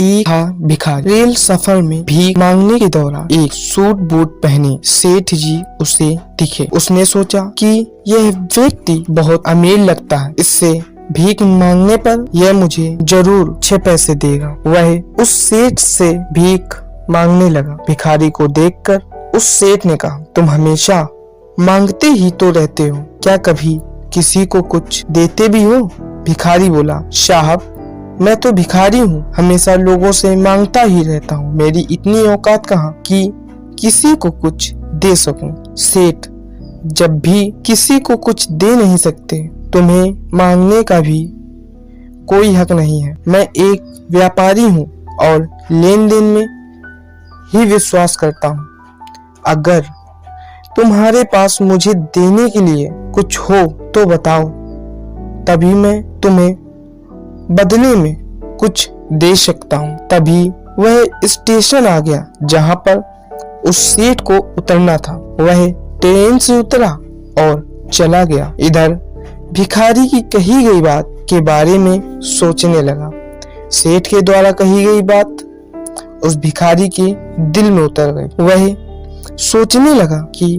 एक था भिखारी। रेल सफर में भीख मांगने के दौरान एक सूट बूट पहने सेठ जी उसे दिखे। उसने सोचा कि यह व्यक्ति बहुत अमीर लगता है, इससे भीख मांगने पर यह मुझे जरूर 6 पैसे देगा। वह उस सेठ से भीख मांगने लगा। भिखारी को देखकर उस सेठ ने कहा, तुम हमेशा मांगते ही तो रहते हो, क्या कभी किसी को कुछ देते भी हो? भिखारी बोला, साहब मैं तो भिखारी हूँ, हमेशा लोगों से मांगता ही रहता हूँ, मेरी इतनी औकात कहाँ कि किसी को कुछ दे सकूं। सेठ जब भी किसी को कुछ दे नहीं सकते, तुम्हें मांगने का भी कोई हक नहीं है। मैं एक व्यापारी हूँ और लेन देन में ही विश्वास करता हूँ। अगर तुम्हारे पास मुझे देने के लिए कुछ हो तो बताओ, तभी मैं तुम्हें बदले में कुछ दे सकता हूँ। तभी वह स्टेशन आ गया जहाँ पर उस सेठ को उतरना था। वह ट्रेन से उतरा और चला गया। इधर भिखारी की कही गई बात के बारे में सोचने लगा। सेठ के द्वारा कही गई बात उस भिखारी के दिल में उतर गई। वह सोचने लगा कि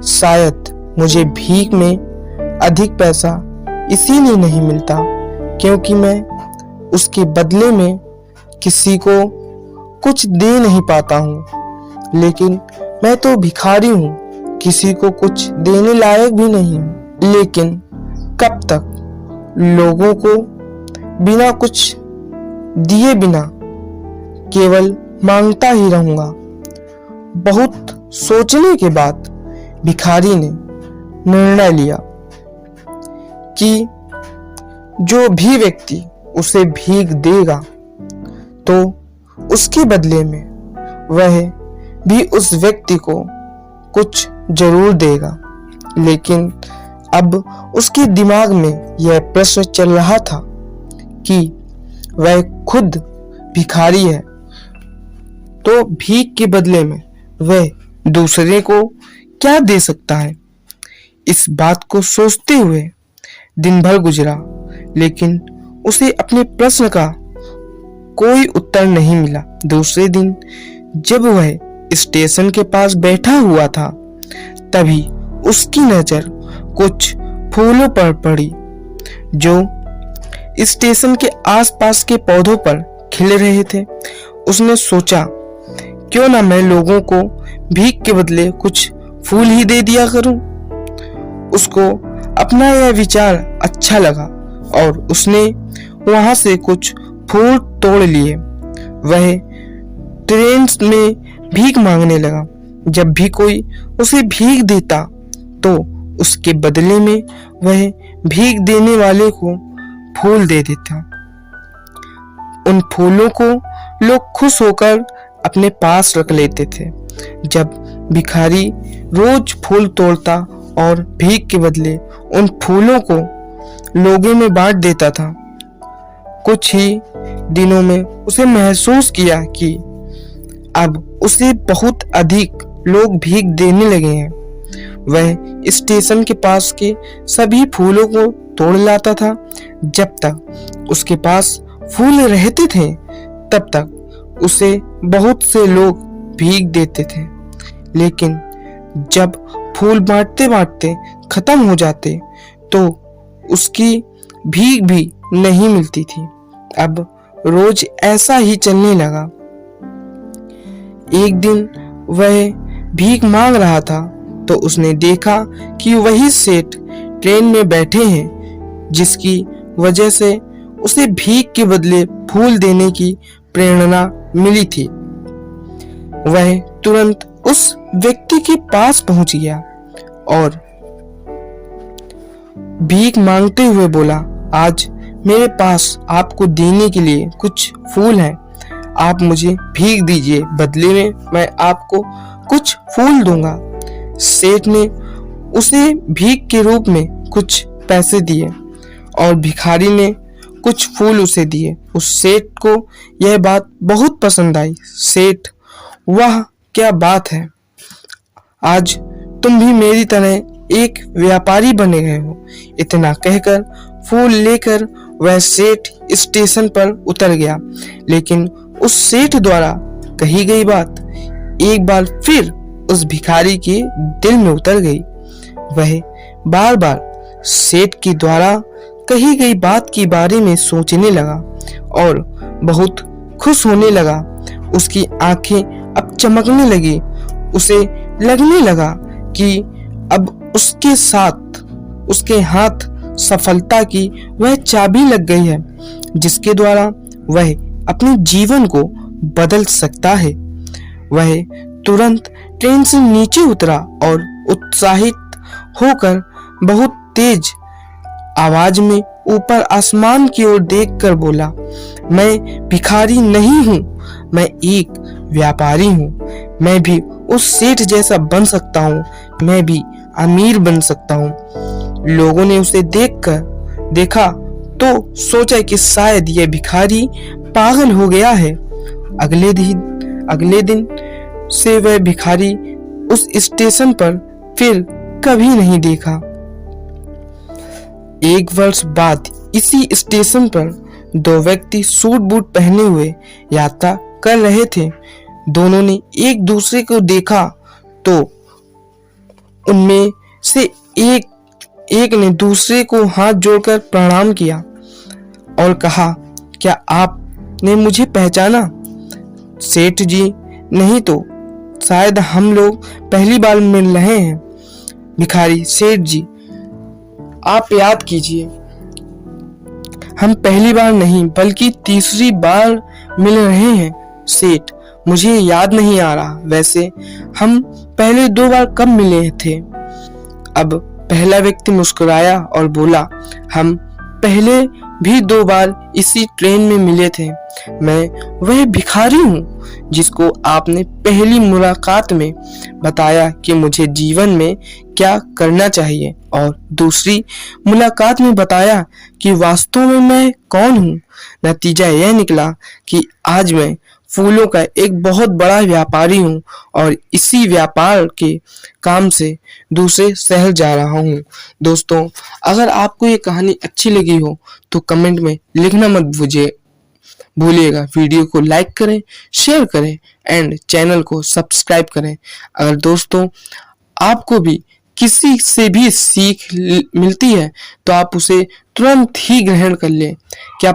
शायद मुझे भीख में अधिक पैसा इसीलिए नहीं मिलता क्योंकि मैं उसके बदले में किसी को कुछ दे नहीं पाता हूँ। लेकिन मैं तो भिखारी हूँ, किसी को कुछ देने लायक भी नहीं हूँ। लेकिन कब तक लोगों को बिना कुछ दिए बिना केवल मांगता ही रहूंगा? बहुत सोचने के बाद भिखारी ने निर्णय लिया कि जो भी व्यक्ति उसे भीख देगा तो उसके बदले में वह भी उस व्यक्ति को कुछ जरूर देगा। लेकिन अब उसके दिमाग में यह प्रश्न चल रहा था कि वह खुद भिखारी है तो भीख के बदले में वह दूसरे को क्या दे सकता है। इस बात को सोचते हुए दिन भर गुजरा, लेकिन उसे अपने प्रश्न का कोई उत्तर नहीं मिला। दूसरे दिन जब वह स्टेशन के पास बैठा हुआ था, तभी उसकी नजर कुछ फूलों पर पड़ी जो स्टेशन के आसपास के पौधों पर खिल रहे थे। उसने सोचा, क्यों ना मैं लोगों को भीख के बदले कुछ फूल ही दे दिया करूं। उसको अपना यह विचार अच्छा लगा और उसने वहां से कुछ फूल तोड़ लिए। वह ट्रेन में भीख मांगने लगा। जब भी कोई उसे भीख देता तो उसके बदले में वह भीख देने वाले को फूल दे देता। उन फूलों को लोग खुश होकर अपने पास रख लेते थे। जब भिखारी रोज फूल तोड़ता और भीख के बदले उन फूलों को लोगों में बांट देता था, कुछ ही दिनों में उसे महसूस किया कि अब उसे बहुत अधिक लोग भीख देने लगे हैं। वह स्टेशन के पास के सभी फूलों को तोड़ लाता था। जब तक उसके पास फूल रहते थे तब तक उसे बहुत से लोग भीख देते थे। लेकिन जब फूल बांटते बांटते खत्म हो जाते तो उसकी भीख भी नहीं मिलती थी। अब रोज ऐसा ही चलने लगा। एक दिन वह भीख मांग रहा था तो उसने देखा कि वही सेठ ट्रेन में बैठे हैं, जिसकी वजह से उसे भीख के बदले फूल देने की प्रेरणा मिली थी। वह तुरंत उस व्यक्ति के पास पहुंच गया और भीख मांगते हुए बोला, आज मेरे पास आपको देने के लिए कुछ फूल हैं, आप मुझे भीख दीजिए, बदले में मैं आपको कुछ फूल दूंगा। सेठ ने उसे भीख के रूप में कुछ पैसे दिए और भिखारी ने कुछ फूल उसे दिए। उस सेठ को यह बात बहुत पसंद आई। सेठ, वाह क्या बात है, आज तुम भी मेरी तरह एक व्यापारी बने गए हो। इतना कहकर फूल लेकर वह सेठ स्टेशन पर उतर गया। लेकिन उस सेठ द्वारा कही गई बात एक बार फिर उस भिखारी के दिल में उतर गई। वह बार बार सेठ के द्वारा कही गई बात के बारे में सोचने लगा और बहुत खुश होने लगा। उसकी आंखें अब चमकने लगी। उसे लगने लगा कि अब उसके साथ उसके हाथ सफलता की वह चाबी लग गई है जिसके द्वारा वह अपने जीवन को बदल सकता है। वह तुरंत ट्रेन से नीचे उतरा और उत्साहित होकर बहुत तेज आवाज में ऊपर आसमान की ओर देखकर बोला, मैं भिखारी नहीं हूँ, मैं एक व्यापारी हूँ। मैं भी उस सेठ जैसा बन सकता हूँ, मैं भी अमीर बन सकता हूँ। लोगों ने उसे देखा तो सोचा कि शायद यह भिखारी पागल हो गया है। अगले दिन से वह भिखारी उस स्टेशन पर फिर कभी नहीं देखा। एक वर्ष बाद इसी स्टेशन पर दो व्यक्ति सूट बूट पहने हुए यात्रा कर रहे थे। दोनों ने एक दूसरे को देखा तो उनमें से एक ने दूसरे को हाथ जोड़कर प्रणाम किया और कहा, क्या आपने मुझे पहचाना? सेठ जी, नहीं तो शायद हम लोग पहली बार मिल रहे हैं। भिखारी, सेठ जी आप याद कीजिए, हम पहली बार नहीं बल्कि तीसरी बार मिल रहे हैं। सेठ, मुझे याद नहीं आ रहा, वैसे हम पहले 2 बार कब मिले थे? अब पहला व्यक्ति मुस्कुराया और बोला, हम पहले भी 2 बार इसी ट्रेन में मिले थे। मैं वह भिखारी हूँ जिसको आपने पहली मुलाकात में बताया कि मुझे जीवन में क्या करना चाहिए और दूसरी मुलाकात में बताया कि वास्तव में मैं कौन हूँ। नतीजा यह निकला कि आज मैं फूलों का एक बहुत बड़ा व्यापारी हूँ और इसी व्यापार के काम से दूसरे शहर जा रहा हूँ। दोस्तों, अगर आपको ये कहानी अच्छी लगी हो तो कमेंट में लिखना मत भूलिएगा। वीडियो को लाइक करें, शेयर करें एंड चैनल को सब्सक्राइब करें। अगर दोस्तों आपको भी किसी से भी सीख मिलती है तो आप उसे तुरंत ही ग्रहण कर लें। क्या